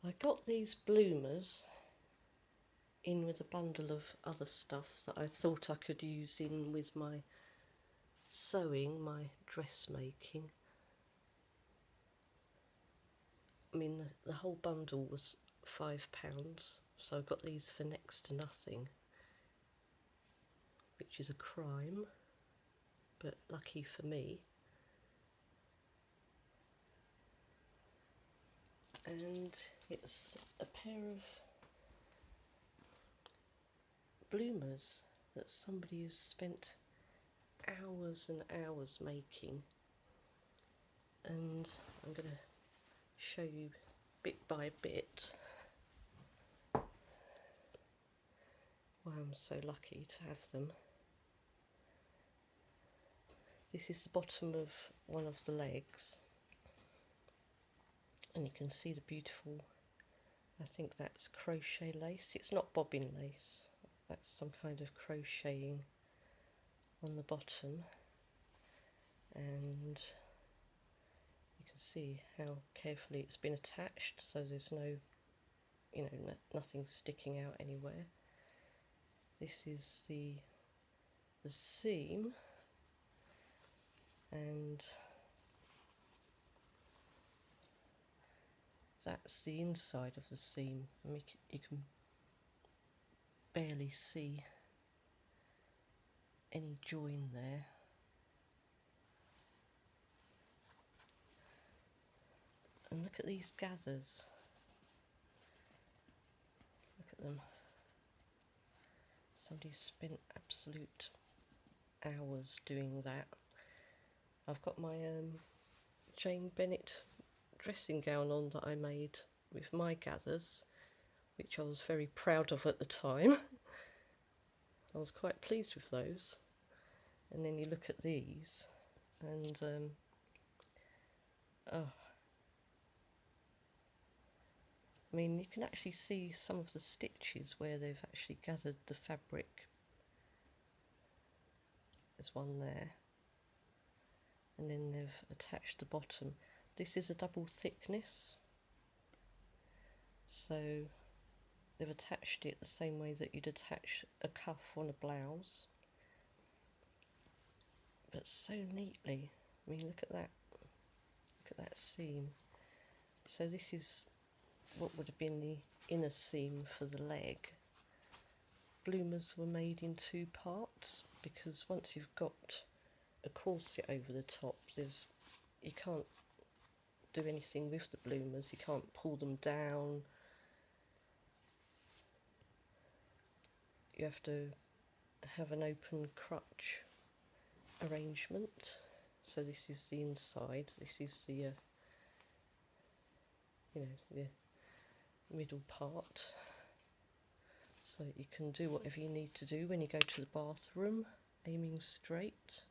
I got these bloomers in with a bundle of other stuff that I thought I could use in with my sewing, my dressmaking. I mean, the whole bundle was £5, so I got these for next to nothing, which is a crime, but lucky for me. And it's a pair of bloomers that somebody has spent hours and hours making, and I'm going to show you bit by bit why I'm so lucky to have them. This is the bottom of one of the legs, and you can see the beautiful, I think that's crochet lace. It's not bobbin lace, that's some kind of crocheting on the bottom, and you can see how carefully it's been attached, so there's no, nothing sticking out anywhere. This is the seam, and that's the inside of the seam. I mean, you can barely see any join there. And look at these gathers. Look at them. Somebody's spent absolute hours doing that. I've got my Jane Bennett dressing gown on that I made with my gathers, which I was very proud of at the time. I was quite pleased with those. And then you look at these, and oh, I mean, you can actually see some of the stitches where they've actually gathered the fabric. There's one there, and then they've attached the bottom. This is a double thickness, so they've attached it the same way that you'd attach a cuff on a blouse, but so neatly. I mean, look at that. Look at that seam. So this is what would have been the inner seam for the leg. Bloomers were made in two parts because once you've got a corset over the top, you can't do anything with the bloomers. You can't pull them down. You have to have an open crutch arrangement. So this is the inside. This is the the middle part. So you can do whatever you need to do when you go to the bathroom, aiming straight.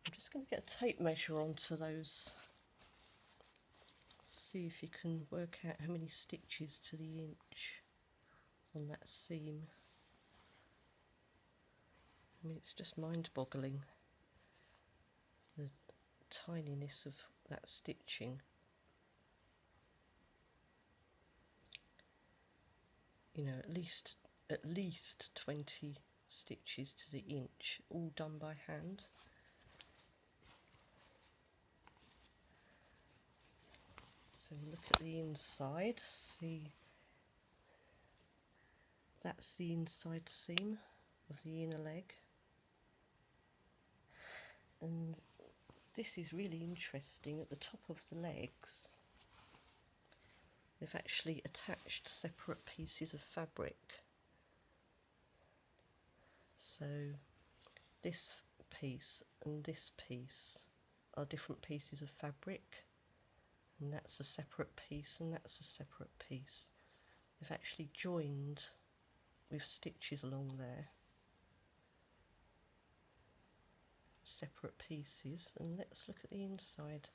I'm just going to get a tape measure onto those. See if you can work out how many stitches to the inch on that seam. I mean, it's just mind-boggling, the tininess of that stitching. You know, at least 20 stitches to the inch, all done by hand. So look at the inside, see, that's the inside seam of the inner leg. And this is really interesting. At the top of the legs, they've actually attached separate pieces of fabric. So this piece and this piece are different pieces of fabric, and that's a separate piece and that's a separate piece. They've actually joined with stitches along there, separate pieces. And let's look at the inside.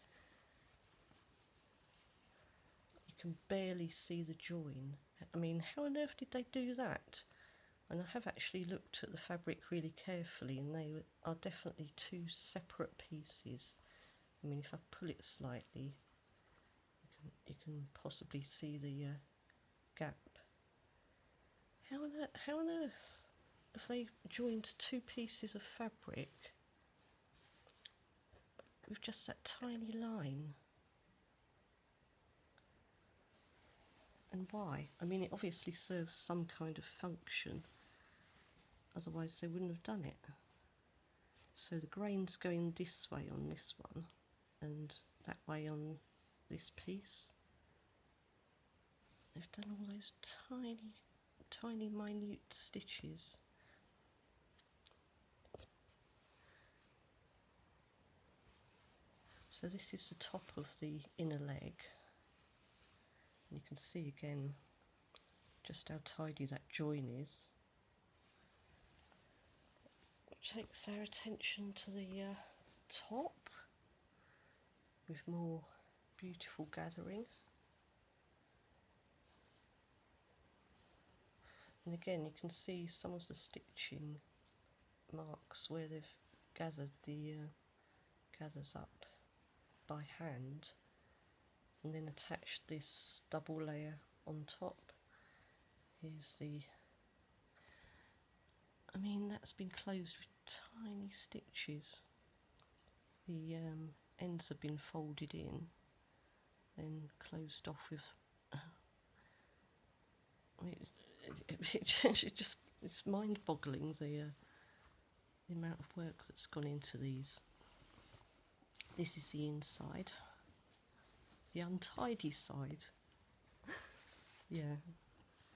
You can barely see the join. I mean, how on earth did they do that? And I have actually looked at the fabric really carefully, and they are definitely two separate pieces. I mean, if I pull it slightly, you you can possibly see the gap. How on earth have they joined two pieces of fabric with just that tiny line? And why? I mean, it obviously serves some kind of function, otherwise they wouldn't have done it. So the grain's going this way on this one and that way on this piece. They've done all those tiny minute stitches. So this is the top of the inner leg. And you can see again just how tidy that join is. Which takes our attention to the top with more beautiful gathering. And again you can see some of the stitching marks where they've gathered the gathers up by hand and then attached this double layer on top. Here's the, I mean, that's been closed with tiny stitches. The ends have been folded in, then closed off with. I mean, it's mind-boggling the amount of work that's gone into these. This is the inside, the untidy side. Yeah,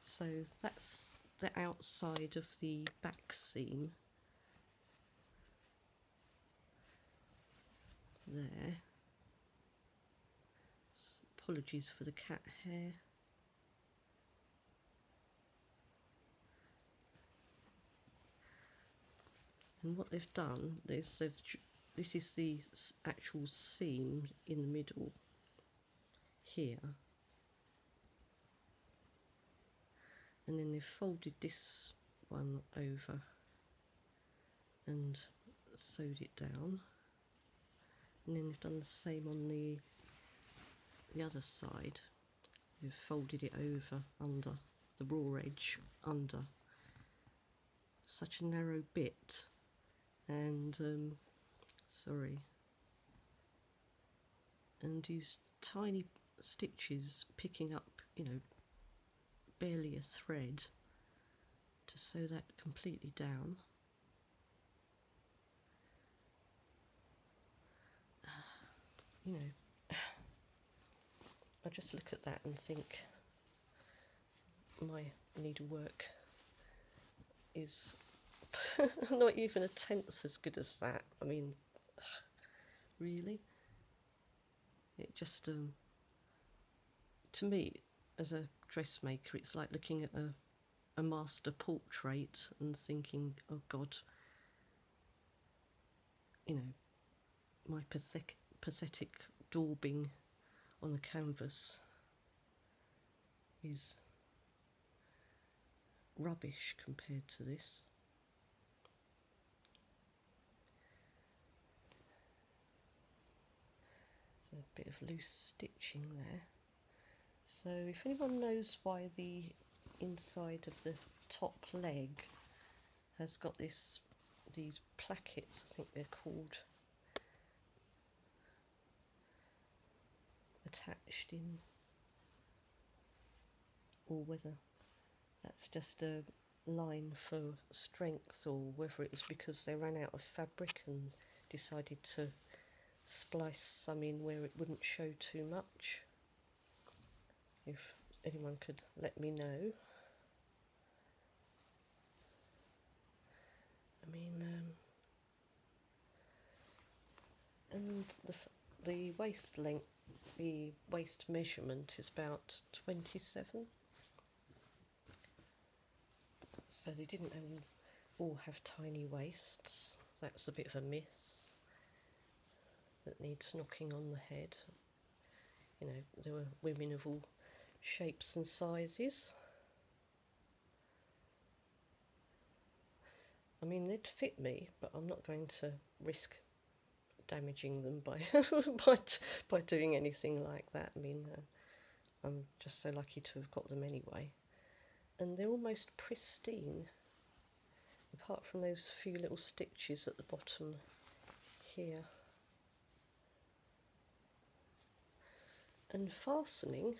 so that's the outside of the back seam there. Apologies for the cat hair. And what they've done is this is the actual seam in the middle here, and then they've folded this one over and sewed it down, and then they've done the same on the other side. They've folded it over under the raw edge, under such a narrow bit, and sorry, and these tiny stitches picking up, you know, barely a thread to sew that completely down. You know, I just look at that and think my needlework is not even a tenth as good as that. I mean, really? It just, to me, as a dressmaker, it's like looking at a master portrait and thinking, oh God, you know, my pathetic daubing on a canvas is rubbish compared to this. So a bit of loose stitching there. So if anyone knows why the inside of the top leg has got these plackets, I think they're called, attached in, or whether that's just a line for strength, or whether it was because they ran out of fabric and decided to splice some in where it wouldn't show too much. If anyone could let me know. I mean, and the waist length, the waist measurement is about 27. So they didn't all have tiny waists. That's a bit of a myth that needs knocking on the head. You know, there were women of all shapes and sizes. I mean, they'd fit me, but I'm not going to risk damaging them by by doing anything like that. I mean, I'm just so lucky to have got them anyway. And they're almost pristine, apart from those few little stitches at the bottom here. And fastening,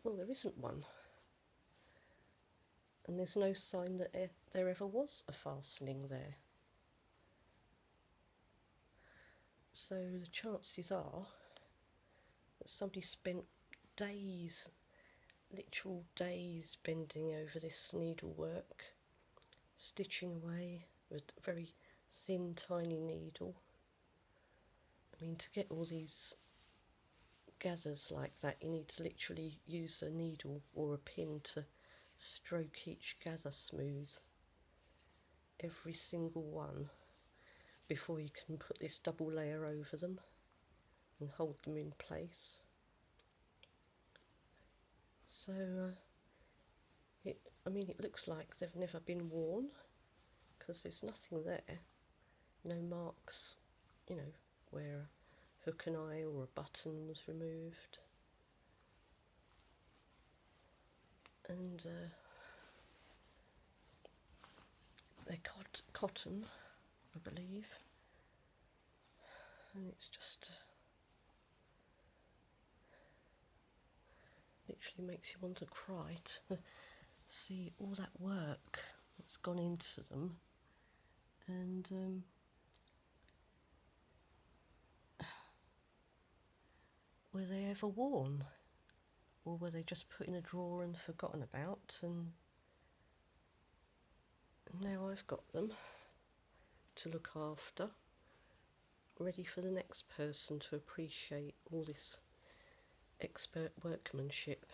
well, there isn't one. And there's no sign that there ever was a fastening there. So the chances are that somebody spent days, literal days, bending over this needlework, stitching away with a very thin, tiny needle. I mean, to get all these gathers like that, you need to literally use a needle or a pin to stroke each gather smooth, every single one, before you can put this double layer over them and hold them in place. So it looks like they've never been worn, because there's nothing there, no marks, you know, where a hook and eye or a button was removed. And they're cotton, I believe, and it's just literally makes you want to cry to see all that work that's gone into them. And were they ever worn, or were they just put in a drawer and forgotten about? And now I've got them to look after, ready for the next person to appreciate all this expert workmanship.